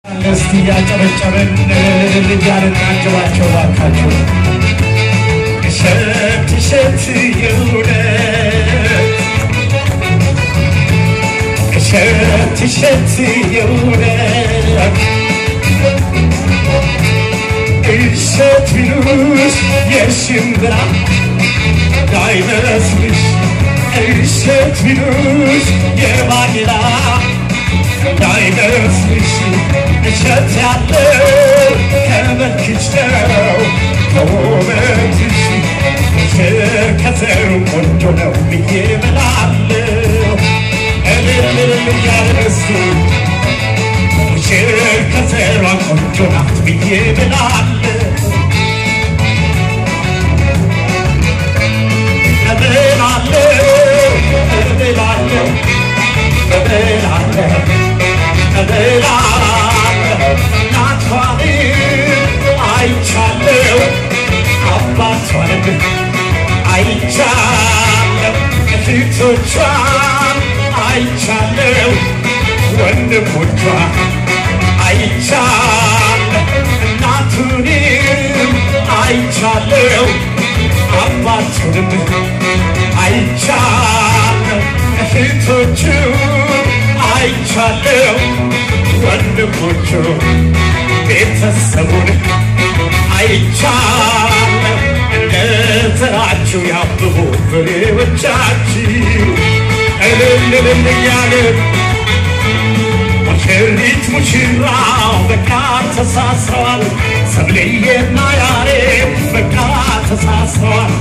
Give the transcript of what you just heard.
እስቲ ያጨበጨበን ልጃልና ጀባቸው ባካቸው ሸት ይሁነ ሸት ይሁነ ሸት ቢሉሽ የሽምብራ ዳይመስልሽ ሸት ቢሉሽ የባቄላ ዳይመስልሽ ሸት ያለው ከመልክሽ ነው ከውበትሽ ከተሩ ቆንጆ ነው ብዬ እምላለሁ እልል እያለ እስኪ ከተሯ ቆንጆ ናት ብዬ እምላለሁ አይቻለው አባቷን አይቻለው እህቶቿን አይቻለው ወንድሞቿን አይቻለው እናቱንም አይቻለው አባቱንም አይቻለው እህቶቹን አይቻለው ወንድሞቹ ቤተሰቡን አይቻለው እንደተራችሁ ያብቡ ፍሬዎቻችሁ እልል እያለ ሙሽሪት ሙሽራው በቃ ተሳስረዋል ሰብልዬና ያሬድ በቃ ተሳስረዋል